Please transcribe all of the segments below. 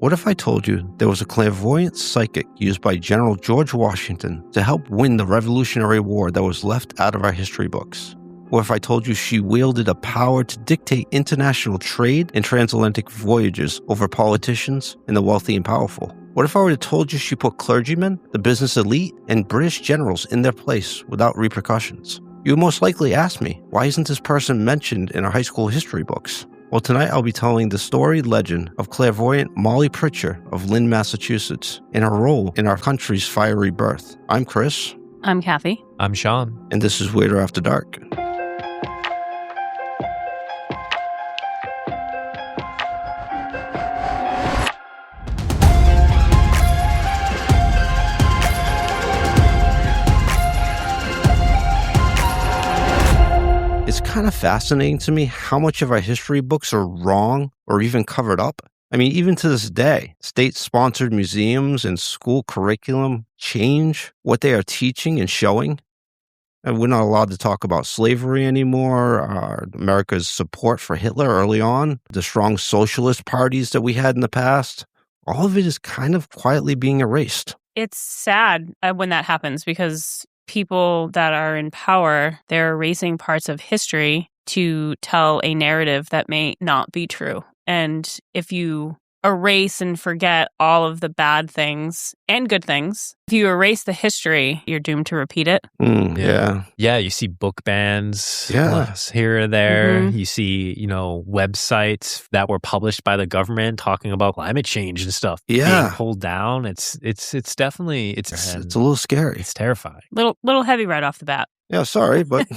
What if I told you there was a clairvoyant psychic used by General George Washington to help win the Revolutionary War that was left out of our history books? What if I told you she wielded a power to dictate international trade and transatlantic voyages over politicians and the wealthy and powerful? What if I would have told you she put clergymen, the business elite, and British generals in their place without repercussions? You would most likely ask me, why isn't this person mentioned in our high school history books? Well, tonight I'll be telling the storied legend of clairvoyant Molly Pritchard of Lynn, Massachusetts, and her role in our country's fiery birth. I'm Chris. I'm Kathy. I'm Sean. And this is Weirder After Dark. It's kind of fascinating to me how much of our history books are wrong or even covered up. I mean, even to this day, state-sponsored museums and school curriculum change what they are teaching and showing. And we're not allowed to talk about slavery anymore, America's support for Hitler early on, the strong socialist parties that we had in the past. All of it is kind of quietly being erased. It's sad when that happens because people that are in power, they're erasing parts of history to tell a narrative that may not be true. And if you erase and forget all of the bad things and good things, if you erase the history, you're doomed to repeat it. Yeah. Yeah, you see book bans here or there. Mm-hmm. You see, websites that were published by the government talking about climate change and stuff being pulled down. It's definitely it's a little scary. It's terrifying. Little heavy right off the bat. Yeah, sorry, but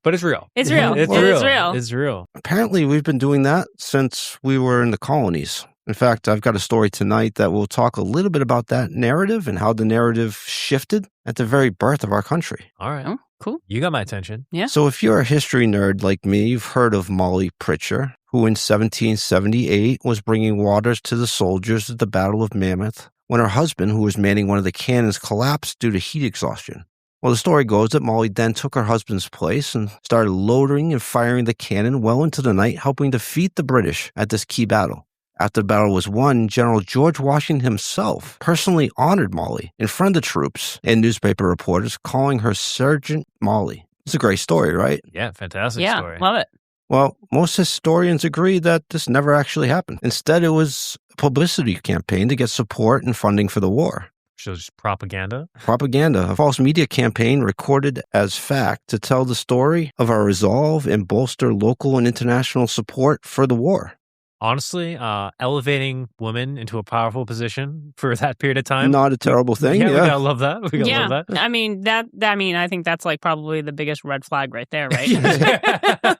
but it's real. It's real. It's real. Apparently, we've been doing that since we were in the colonies. In fact, I've got a story tonight that will talk a little bit about that narrative and how the narrative shifted at the very birth of our country. All right. Oh, cool. You got my attention. Yeah. So if you're a history nerd like me, you've heard of Molly Pritchard, who in 1778 was bringing waters to the soldiers at the Battle of Mammoth when her husband, who was manning one of the cannons, collapsed due to heat exhaustion. Well, the story goes that Molly then took her husband's place and started loading and firing the cannon well into the night, helping defeat the British at this key battle. After the battle was won, General George Washington himself personally honored Molly in front of the troops and newspaper reporters, calling her Sergeant Molly. It's a great story, right? Yeah, fantastic story. Yeah, love it. Well, most historians agree that this never actually happened. Instead, it was a publicity campaign to get support and funding for the war. So just propaganda? Propaganda, a false media campaign recorded as fact to tell the story of our resolve and bolster local and international support for the war. Honestly, elevating women into a powerful position for that period of time. Not a terrible thing. Yeah, we gotta love that. Love that. I mean, I think that's like probably the biggest red flag right there, right?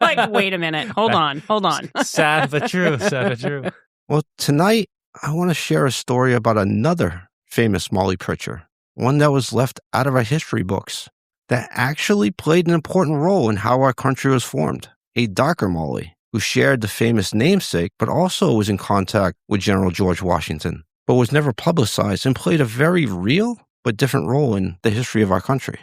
Like, wait a minute. Hold on. Sad but true. Well, tonight, I want to share a story about another famous Molly Pritchard, one that was left out of our history books, that actually played an important role in how our country was formed. A darker Molly, who shared the famous namesake, but also was in contact with General George Washington, but was never publicized and played a very real but different role in the history of our country.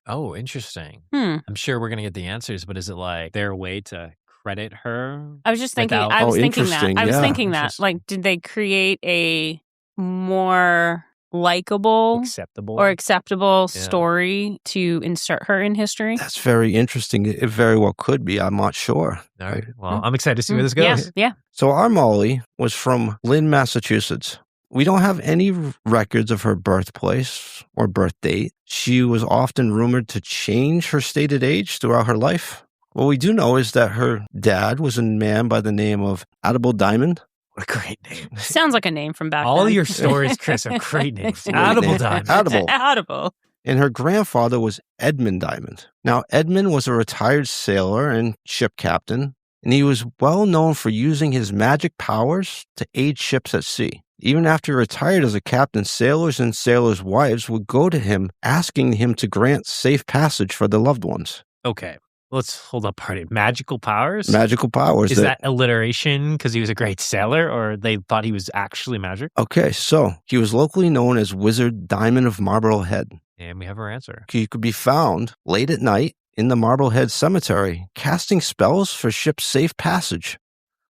Oh, interesting. I'm sure we're going to get the answers, but is it like their way to credit her? I was just thinking, I was thinking that. Like, did they create a more likable or acceptable story to insert her in history? That's very interesting. It very well could be. I'm not sure. All right. Well, I'm excited to see where this goes. Yeah. So our Molly was from Lynn, Massachusetts. We don't have any records of her birthplace or birth date. She was often rumored to change her stated age throughout her life. What we do know is that her dad was a man by the name of Audible Diamond. What a great name. Sounds like a name from back then. All your stories, Chris, are great names. Audible Diamond. Audible. And her grandfather was Edmund Diamond. Now, Edmund was a retired sailor and ship captain, and he was well known for using his magic powers to aid ships at sea. Even after he retired as a captain, sailors and sailors' wives would go to him asking him to grant safe passage for their loved ones. Okay. Let's hold up party. Magical powers? Magical powers. Is that alliteration because he was a great sailor, or they thought he was actually magic? Okay, so he was locally known as Wizard Diamond of Marblehead. And we have our answer. He could be found late at night in the Marblehead Cemetery, casting spells for ships' safe passage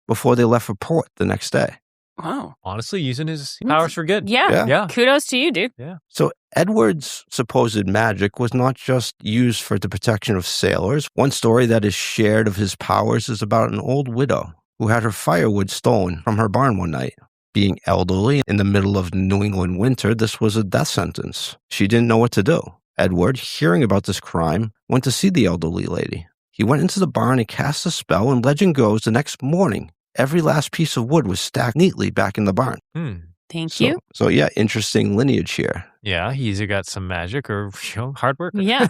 before they left for port the next day. Wow. Honestly, using his powers for good. Yeah. Kudos to you, dude. Yeah. So Edward's supposed magic was not just used for the protection of sailors. One story that is shared of his powers is about an old widow who had her firewood stolen from her barn one night. Being elderly in the middle of New England winter, this was a death sentence. She didn't know what to do. Edward, hearing about this crime, went to see the elderly lady. He went into the barn and cast a spell, and legend goes the next morning, every last piece of wood was stacked neatly back in the barn. Thank you. So yeah, interesting lineage here. Yeah, he either got some magic or hard work. Yeah.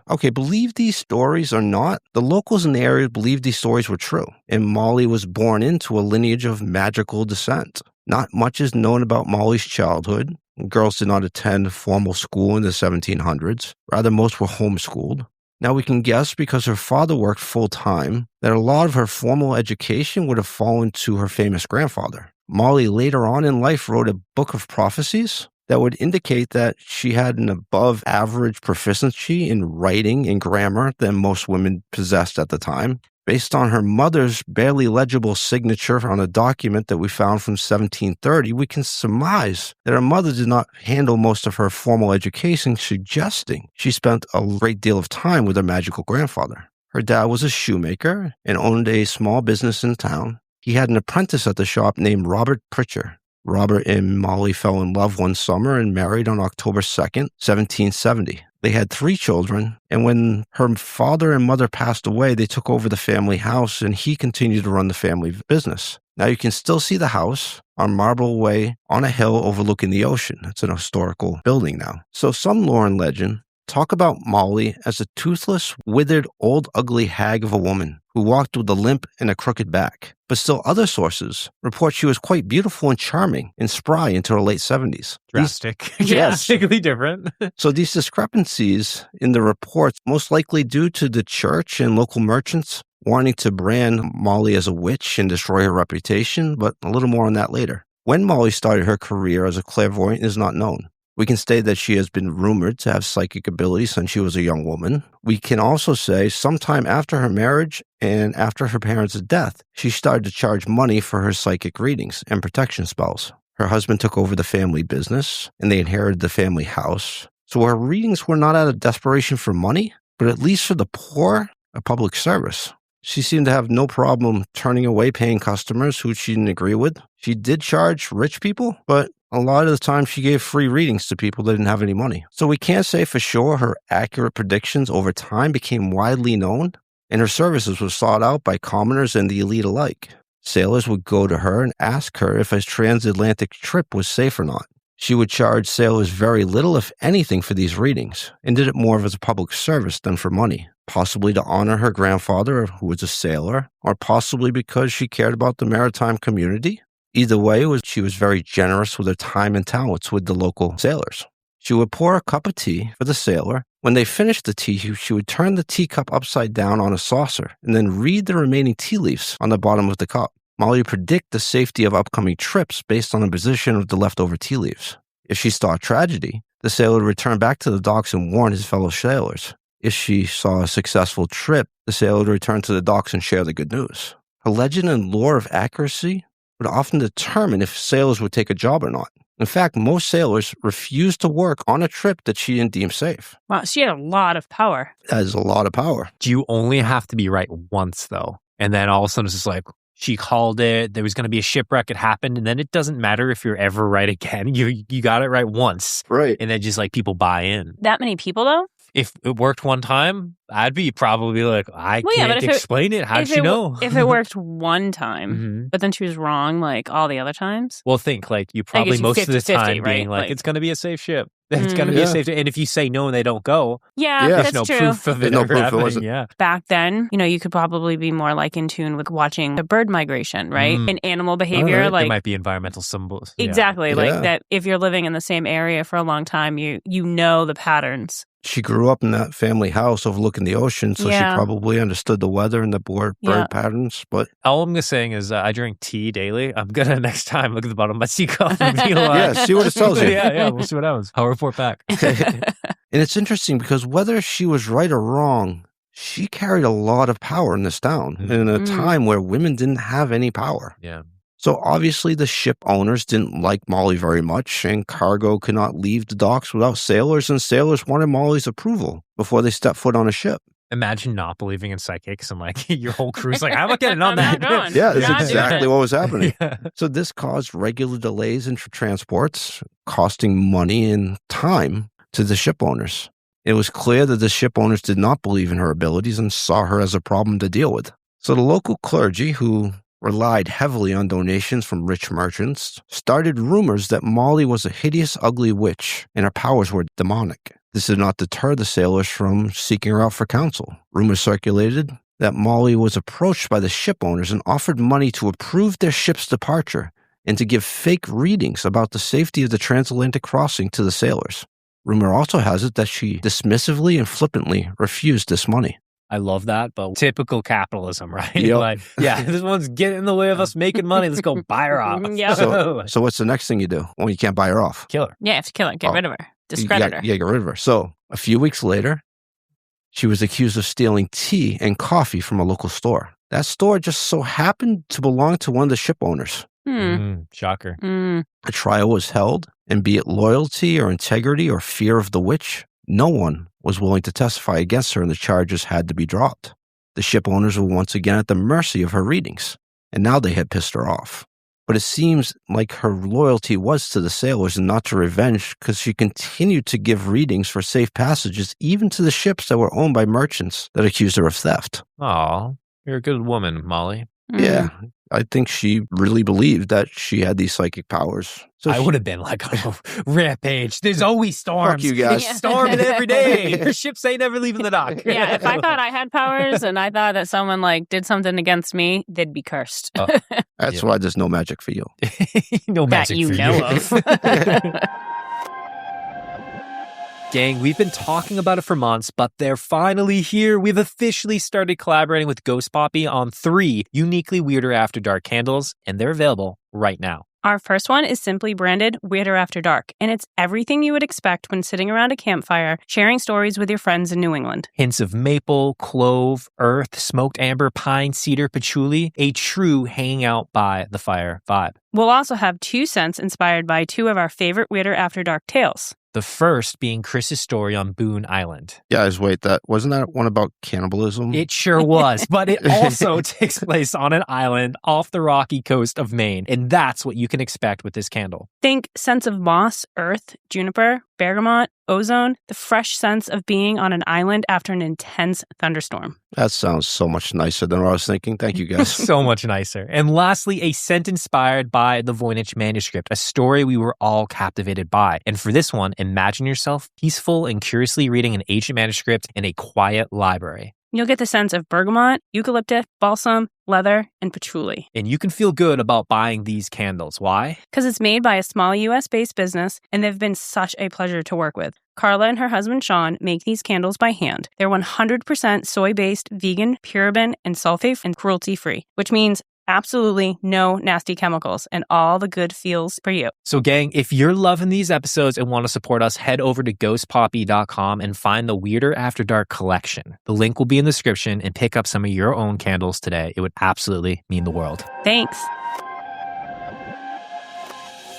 Okay, believe these stories or not, the locals in the area believed these stories were true, and Molly was born into a lineage of magical descent. Not much is known about Molly's childhood. Girls did not attend formal school in the 1700s. Rather, most were homeschooled. Now we can guess, because her father worked full-time, that a lot of her formal education would have fallen to her famous grandfather. Molly later on in life wrote a book of prophecies that would indicate that she had an above-average proficiency in writing and grammar than most women possessed at the time. Based on her mother's barely legible signature on a document that we found from 1730, we can surmise that her mother did not handle most of her formal education, suggesting she spent a great deal of time with her magical grandfather. Her dad was a shoemaker and owned a small business in town. He had an apprentice at the shop named Robert Pritchard. Robert and Molly fell in love one summer and married on October 2nd, 1770. They had 3 children, and when her father and mother passed away, they took over the family house, and he continued to run the family business. Now you can still see the house on Marble Way on a hill overlooking the ocean. It's an historical building now. So some lore and legend talk about Molly as a toothless, withered, old, ugly hag of a woman who walked with a limp and a crooked back. But still other sources report she was quite beautiful and charming and spry into her late 70s. Drastic. Yes. Drastically different. So these discrepancies in the reports, most likely due to the church and local merchants wanting to brand Molly as a witch and destroy her reputation, but a little more on that later. When Molly started her career as a clairvoyant is not known. We can say that she has been rumored to have psychic abilities since she was a young woman. We can also say sometime after her marriage and after her parents' death, she started to charge money for her psychic readings and protection spells. Her husband took over the family business, and they inherited the family house. So her readings were not out of desperation for money, but at least for the poor, a public service. She seemed to have no problem turning away paying customers who she didn't agree with. She did charge rich people, but a lot of the time she gave free readings to people that didn't have any money. So we can't say for sure her accurate predictions over time became widely known, and her services were sought out by commoners and the elite alike. Sailors would go to her and ask her if a transatlantic trip was safe or not. She would charge sailors very little, if anything, for these readings, and did it more as a public service than for money, possibly to honor her grandfather, who was a sailor, or possibly because she cared about the maritime community. Either way, she was very generous with her time and talents with the local sailors. She would pour a cup of tea for the sailor. When they finished the tea, she would turn the teacup upside down on a saucer and then read the remaining tea leaves on the bottom of the cup. Molly would predict the safety of upcoming trips based on the position of the leftover tea leaves. If she saw a tragedy, the sailor would return back to the docks and warn his fellow sailors. If she saw a successful trip, the sailor would return to the docks and share the good news. Her legend and lore of accuracy would often determine if sailors would take a job or not. In fact, most sailors refused to work on a trip that she didn't deem safe. Wow, she had a lot of power. That is a lot of power. Do you only have to be right once, though? And then all of a sudden it's just like, she called it, there was going to be a shipwreck, it happened, and then it doesn't matter if you're ever right again. You got it right once. Right. And then just like people buy in. That many people, though? If it worked one time, I'd be probably like, I can't explain it. How did she know? If it worked one time, but then she was wrong like all the other times? Well, think like you probably most of the time being like, it's going to be a safe ship. It's going to be a safe ship. And if you say no and they don't go, that's no true. proof of it ever happening. Yeah. Back then, you could probably be more like in tune with watching the bird migration, right? And animal behavior. Right. Like there might be environmental symbols. Exactly. Like that if you're living in the same area for a long time, you know the patterns. She grew up in that family house overlooking the ocean, so she probably understood the weather and the bird patterns. But all I'm saying is I drink tea daily. I'm going to next time look at the bottom of my teacup and be like, see what it tells you. We'll see what happens. I'll report back. And it's interesting because whether she was right or wrong, she carried a lot of power in this town in a time where women didn't have any power. Yeah. So obviously the ship owners didn't like Molly very much, and cargo could not leave the docks without sailors, and sailors wanted Molly's approval before they stepped foot on a ship. Imagine not believing in psychics and like your whole crew's like, I'm not getting on I'm that. not going. Yeah, that's Not doing exactly it. what was happening. Yeah. So this caused regular delays in transports, costing money and time to the ship owners. It was clear that the ship owners did not believe in her abilities and saw her as a problem to deal with. So the local clergy, who relied heavily on donations from rich merchants, started rumors that Molly was a hideous, ugly witch and her powers were demonic. This did not deter the sailors from seeking her out for counsel. Rumors circulated that Molly was approached by the ship owners and offered money to approve their ship's departure and to give fake readings about the safety of the transatlantic crossing to the sailors. Rumor also has it that she dismissively and flippantly refused this money. I love that, but typical capitalism, right? Yep. Like, yeah, this one's getting in the way of us making money. Let's go buy her off. Yeah. So what's the next thing you do when you can't buy her off? Kill her. Yeah, you have to kill her. Get Oh. rid of her. Discredit her. Yeah, get rid of her. So a few weeks later, she was accused of stealing tea and coffee from a local store. That store just so happened to belong to one of the ship owners. Shocker. A trial was held, and be it loyalty or integrity or fear of the witch, no one was willing to testify against her, and the charges had to be dropped. The ship owners were once again at the mercy of her readings, and now they had pissed her off. But it seems like her loyalty was to the sailors and not to revenge, because she continued to give readings for safe passages even to the ships that were owned by merchants that accused her of theft. Aw, you're a good woman, Molly. Yeah, I think she really believed that she had these psychic powers. So I would have been like, oh, rampage. There's always storms. Fuck you guys. It's storming every day. Your ships ain't ever leaving the dock. Yeah, if I thought I had powers and I thought that someone like did something against me, they'd be cursed. Oh. That's why there's no magic for you. No That magic you for know of. Gang, we've been talking about it for months, but they're finally here. We've officially started collaborating with Ghost Poppy on 3 uniquely Weirder After Dark candles, and they're available right now. Our first one is simply branded Weirder After Dark, and it's everything you would expect when sitting around a campfire, sharing stories with your friends in New England. Hints of maple, clove, earth, smoked amber, pine, cedar, patchouli, a true hanging out by the fire vibe. We'll also have 2 scents inspired by 2 of our favorite Weirder After Dark tales. The first being Chris's story on Boone Island. Guys, wait, wasn't that one about cannibalism? It sure was, but it also takes place on an island off the rocky coast of Maine, and that's what you can expect with this candle. Think scents of moss, earth, juniper, bergamot, ozone, the fresh sense of being on an island after an intense thunderstorm. That sounds so much nicer than what I was thinking. Thank you, guys. So much nicer. And lastly, a scent inspired by the Voynich manuscript, a story we were all captivated by. And for this one, imagine yourself peaceful and curiously reading an ancient manuscript in a quiet library. You'll get the scents of bergamot, eucalyptus, balsam, leather, and patchouli. And you can feel good about buying these candles. Why? Because it's made by a small US-based business, and they've been such a pleasure to work with. Carla and her husband Sean make these candles by hand. They're 100% soy-based, vegan, paraben, and sulfate and cruelty-free, which means absolutely no nasty chemicals and all the good feels for you. So gang, if you're loving these episodes and want to support us, head over to ghostpoppy.com and find the Weirder After Dark collection. The link will be in the description, and pick up some of your own candles today. It would absolutely mean the world. Thanks.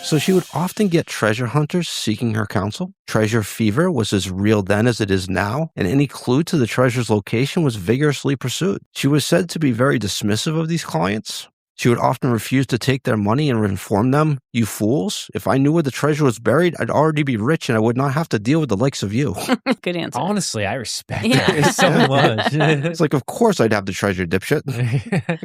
So she would often get treasure hunters seeking her counsel. Treasure fever was as real then as it is now, and any clue to the treasure's location was vigorously pursued. She was said to be very dismissive of these clients. She would often refuse to take their money and inform them, "You fools, if I knew where the treasure was buried, I'd already be rich and I would not have to deal with the likes of you." Good answer. Honestly, I respect Yeah. it so much. It's like, of course I'd have the treasure, dipshit.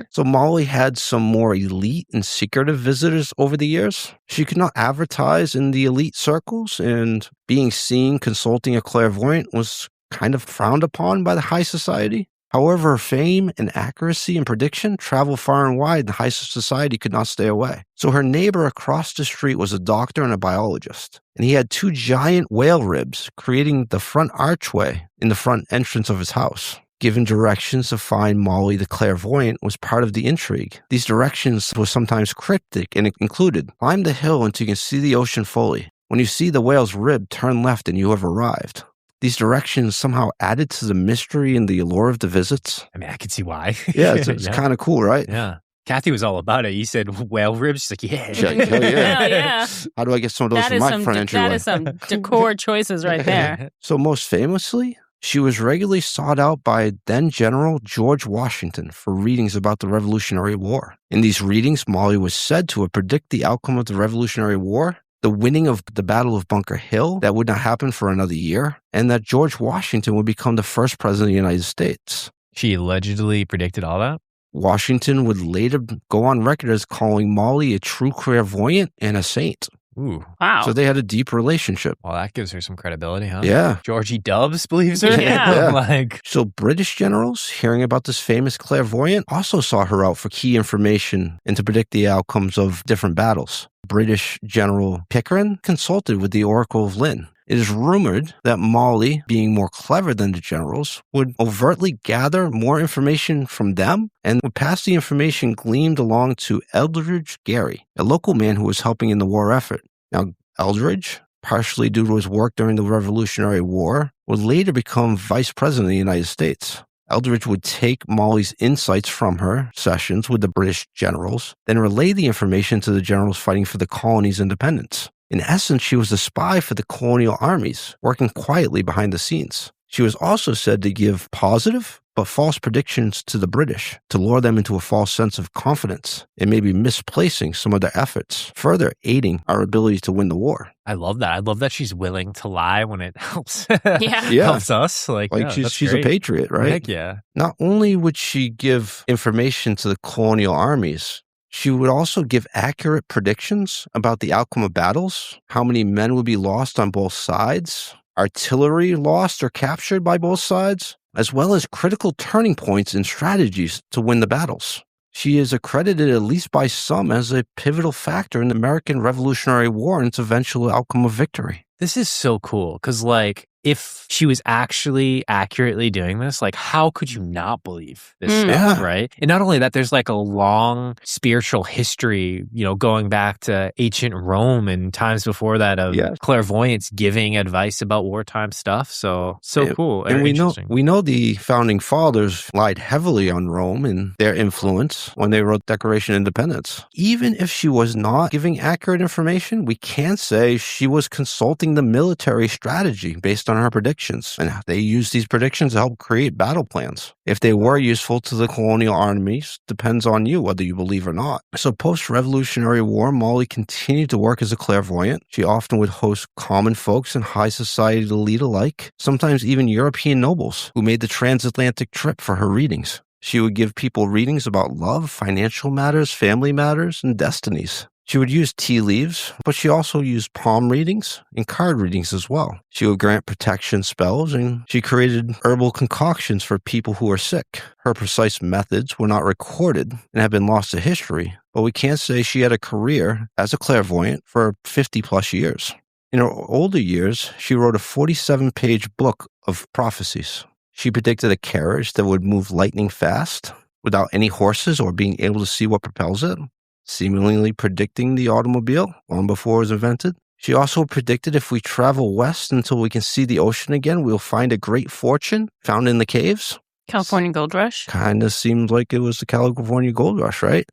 So Molly had some more elite and secretive visitors over the years. She could not advertise in the elite circles, and being seen consulting a clairvoyant was kind of frowned upon by the high society. However, her fame and accuracy in prediction traveled far and wide, and high society could not stay away. So her neighbor across the street was a doctor and a biologist, and he had 2 giant whale ribs creating the front archway in the front entrance of his house. Given directions to find Molly the clairvoyant was part of the intrigue. These directions were sometimes cryptic, and it included: climb the hill until you can see the ocean fully. When you see the whale's rib, turn left and you have arrived. These directions somehow added to the mystery and the allure of the visits. I mean, I can see why. Yeah, it's kind of cool, right? Yeah. Kathy was all about it. You said whale ribs. She's like, yeah. She's like, hell yeah. Hell yeah. How do I get some of those from my front entryway? That is some decor choices right there. So most famously, she was regularly sought out by then General George Washington for readings about the Revolutionary War. In these readings, Molly was said to have predicted the outcome of the Revolutionary War, the winning of the Battle of Bunker Hill that would not happen for another year, and that George Washington would become the first president of the United States. She allegedly predicted all that? Washington would later go on record as calling Molly a true clairvoyant and a saint. Ooh. Wow. So they had a deep relationship. Well, that gives her some credibility, huh? Yeah. Georgie Dubs believes her? Yeah. So British generals, hearing about this famous clairvoyant, also sought her out for key information and to predict the outcomes of different battles. British General Pickering consulted with the Oracle of Lynn. It is rumored that Molly, being more clever than the generals, would overtly gather more information from them and would pass the information gleaned along to Eldridge Gary, a local man who was helping in the war effort. Now, Eldridge, partially due to his work during the Revolutionary War, would later become vice president of the United States. Eldridge would take Molly's insights from her sessions with the British generals, then relay the information to the generals fighting for the colony's independence. In essence, she was a spy for the colonial armies, working quietly behind the scenes. She was also said to give positive but false predictions to the British to lure them into a false sense of confidence and maybe misplacing some of their efforts, further aiding our ability to win the war. I love that. I love that she's willing to lie when it helps. Yeah. Helps us. Like she's a patriot, right? Heck yeah. Not only would she give information to the colonial armies, she would also give accurate predictions about the outcome of battles, how many men would be lost on both sides, artillery lost or captured by both sides, as well as critical turning points and strategies to win the battles. She is accredited, at least by some, as a pivotal factor in the American Revolutionary War and its eventual outcome of victory. This is so cool because, like, if she was actually accurately doing this, like, how could you not believe this stuff, right? And not only that, there's like a long spiritual history, going back to ancient Rome and times before that of clairvoyants giving advice about wartime stuff. So cool. And we know the founding fathers relied heavily on Rome and their influence when they wrote Declaration of Independence. Even if she was not giving accurate information, we can say she was consulting the military strategy based on her predictions, and they used these predictions to help create battle plans. If they were useful to the colonial armies, depends on you whether you believe or not. So post-Revolutionary War, Molly continued to work as a clairvoyant. She often would host common folks and high society elite alike, sometimes even European nobles, who made the transatlantic trip for her readings. She would give people readings about love, financial matters, family matters, and destinies. She would use tea leaves, but she also used palm readings and card readings as well. She would grant protection spells, and she created herbal concoctions for people who are sick. Her precise methods were not recorded and have been lost to history, but we can say she had a career as a clairvoyant for 50 plus years. In her older years, she wrote a 47-page book of prophecies. She predicted a carriage that would move lightning fast without any horses or being able to see what propels it, seemingly predicting the automobile long before it was invented. She also predicted if we travel west until we can see the ocean again, we'll find a great fortune found in the caves. California Gold Rush? Kind of seemed like it was the California Gold Rush, right?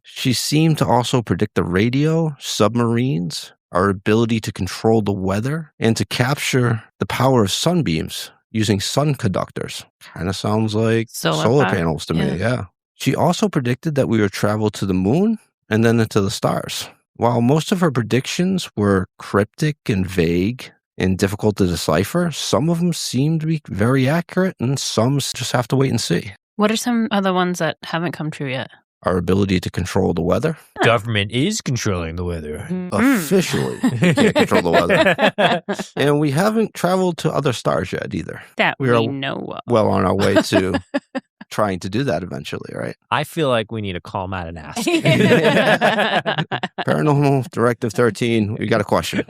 She seemed to also predict the radio, submarines, our ability to control the weather, and to capture the power of sunbeams using sun conductors. Kind of sounds like solar panels to me, yeah. She also predicted that we would travel to the moon and then into the stars. While most of her predictions were cryptic and vague and difficult to decipher, some of them seem to be very accurate and some just have to wait and see. What are some other ones that haven't come true yet? Our ability to control the weather. Government is controlling the weather. Officially, we can't control the weather. And we haven't traveled to other stars yet either. That we know of. Well on our way to trying to do that eventually, right? I feel like we need to call Matt and ask. Paranormal Directive 13, we got a question.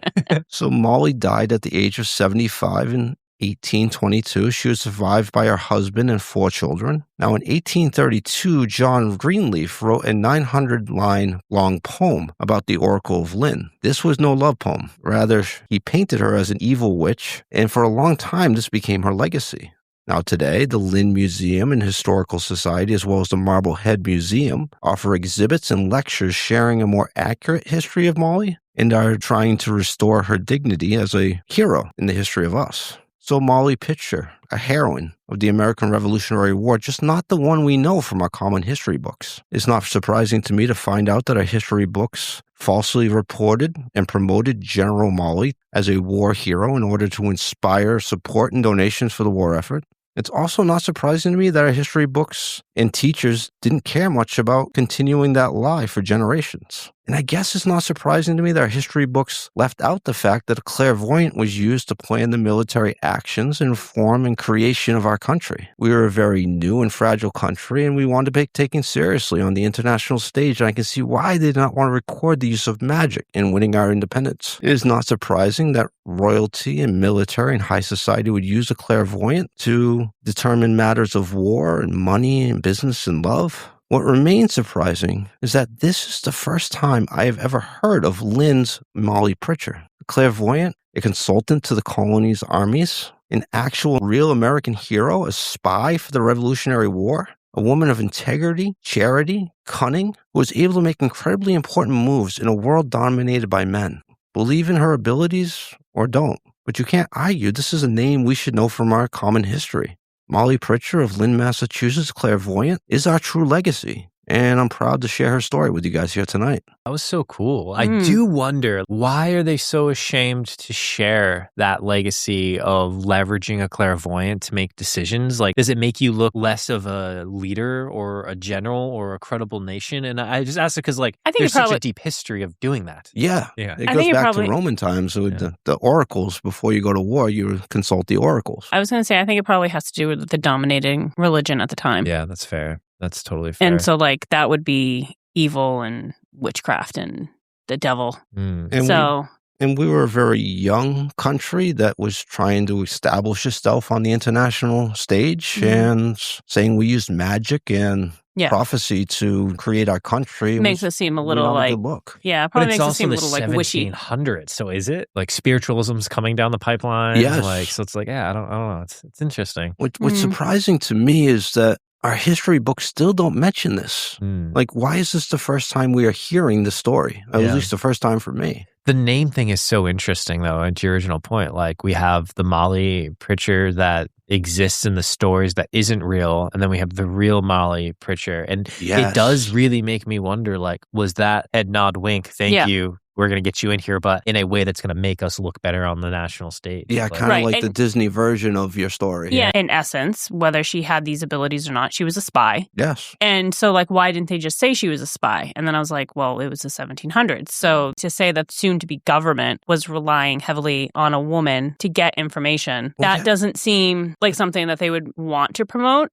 So Molly died at the age of 75 in 1822. She was survived by her husband and 4 children. Now, in 1832, John Greenleaf wrote a 900-line long poem about the Oracle of Lynn. This was no love poem. Rather, he painted her as an evil witch, and for a long time, this became her legacy. Now today, the Lynn Museum and Historical Society, as well as the Marblehead Museum, offer exhibits and lectures sharing a more accurate history of Molly and are trying to restore her dignity as a hero in the history of us. So Molly Pitcher, a heroine of the American Revolutionary War, just not the one we know from our common history books. It's not surprising to me to find out that our history books falsely reported and promoted General Molly as a war hero in order to inspire support and donations for the war effort. It's also not surprising to me that our history books and teachers didn't care much about continuing that lie for generations. And I guess it's not surprising to me that our history books left out the fact that a clairvoyant was used to plan the military actions and form and creation of our country. We were a very new and fragile country, and we wanted to be taken seriously on the international stage, and I can see why they did not want to record the use of magic in winning our independence. It is not surprising that royalty and military and high society would use a clairvoyant to determine matters of war and money and business and love. What remains surprising is that this is the first time I have ever heard of Lynn's Molly Pritchard, a clairvoyant, a consultant to the colony's armies, an actual real American hero, a spy for the Revolutionary War, a woman of integrity, charity, cunning, who was able to make incredibly important moves in a world dominated by men. Believe in her abilities or don't, but you can't argue this is a name we should know from our common history. Molly Pritchard of Lynn, Massachusetts, clairvoyant, is our true legacy, and I'm proud to share her story with you guys here tonight. That was so cool. I do wonder, why are they so ashamed to share that legacy of leveraging a clairvoyant to make decisions? Like, does it make you look less of a leader or a general or a credible nation? And I just ask it because, like, I think there's such a deep history of doing that. Yeah. It goes back to Roman times with the oracles. Before you go to war, you consult the oracles. I was going to say, I think it probably has to do with the dominating religion at the time. Yeah, that's fair. That's totally fair. And so, like, that would be evil and witchcraft and the devil. And we were a very young country that was trying to establish itself on the international stage and saying we used magic and prophecy to create our country. Makes us seem a little like, good look. Yeah, probably makes us seem a little like wishy. 1700s. So is it like spiritualism's coming down the pipeline? Yes. Like, so it's like, I don't know. It's interesting. What's surprising to me is that our history books still don't mention this. Like, why is this the first time we are hearing the story? At least the first time for me. The name thing is so interesting, though, and to your original point. Like, we have the Molly Pritchard that exists in the stories that isn't real, and then we have the real Molly Pritchard. And it does really make me wonder, like, was that head nod wink, thank you, we're going to get you in here, but in a way that's going to make us look better on the national stage. Yeah, kind of like the Disney version of your story. Yeah, in essence, whether she had these abilities or not, she was a spy. Yes. And so, like, why didn't they just say she was a spy? And then I was like, well, it was the 1700s. So to say that soon-to-be government was relying heavily on a woman to get information, that doesn't seem like something that they would want to promote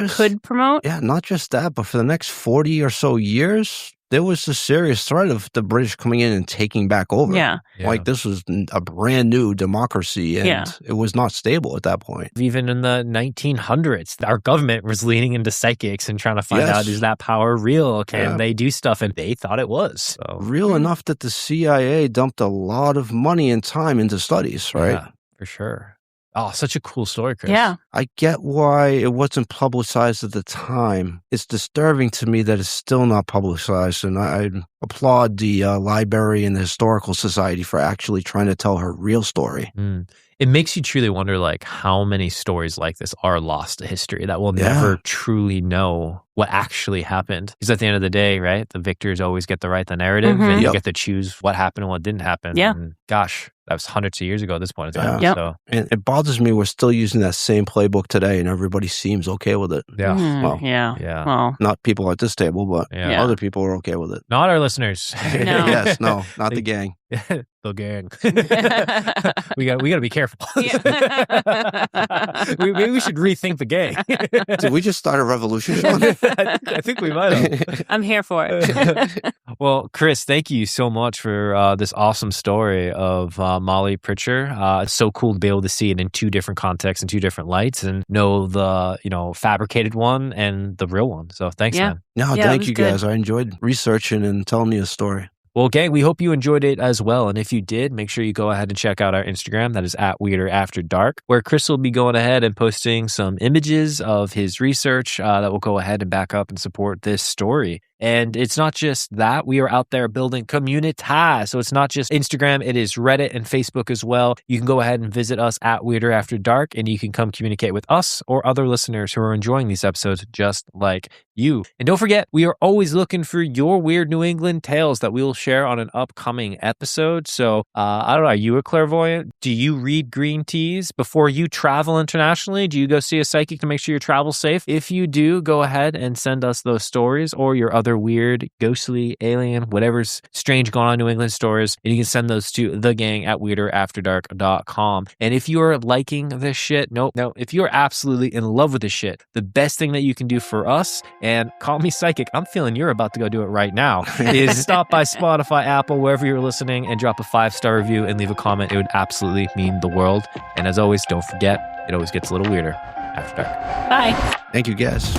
could promote. Yeah, not just that, but for the next 40 or so years, there was a serious threat of the British coming in and taking back over. Yeah. Like, this was a brand new democracy, and it was not stable at that point. Even in the 1900s, our government was leaning into psychics and trying to find out, is that power real? Can they do stuff? And they thought it was. So. Real enough that the CIA dumped a lot of money and time into studies, right? Yeah, for sure. Oh, such a cool story, Chris. Yeah. I get why it wasn't publicized at the time. It's disturbing to me that it's still not publicized, and I applaud the library and the Historical Society for actually trying to tell her real story. It makes you truly wonder, like, how many stories like this are lost to history that we'll never truly know what actually happened. Because at the end of the day, right, the victors always get to write the narrative, and you get to choose what happened and what didn't happen. Yeah. And gosh, that was hundreds of years ago at this point in time. Yeah. So. And it bothers me we're still using that same playbook today, and everybody seems okay with it. Yeah. Well, not people at this table, but other people are okay with it. Not our listeners. Yes, no, not the gang. The gang. we got to be careful. Maybe we should rethink the gang. Did we just start a revolution, Sean? I think we might have. I'm here for it. Well, Chris, thank you so much for this awesome story of Molly Pritchard. It's so cool to be able to see it in two different contexts and two different lights, and know the fabricated one and the real one. So thanks, man. No, thank you guys. I enjoyed researching and telling me a story. Well, gang, we hope you enjoyed it as well. And if you did, make sure you go ahead and check out our Instagram. That is at Weirder After Dark, where Chris will be going ahead and posting some images of his research that will go ahead and back up and support this story. And it's not just that. We are out there building community. So it's not just Instagram. It is Reddit and Facebook as well. You can go ahead and visit us at Weirder After Dark, and you can come communicate with us or other listeners who are enjoying these episodes just like you. And don't forget, we are always looking for your weird New England tales that we will share on an upcoming episode. So I don't know, are you a clairvoyant? Do you read green teas before you travel internationally? Do you go see a psychic to make sure your travel's safe? If you do, go ahead and send us those stories or your other weird, ghostly, alien, whatever's strange going on in New England stories, and you can send those to thegang@weirderafterdark.com. And if you are liking this shit, if you are absolutely in love with this shit, the best thing that you can do for us, and call me psychic, I'm feeling you're about to go do it right now, is stop by Spotify, Apple, wherever you're listening, and drop a 5-star review and leave a comment. It would absolutely mean the world. And as always, don't forget, it always gets a little weirder after dark. Bye. Thank you, guys.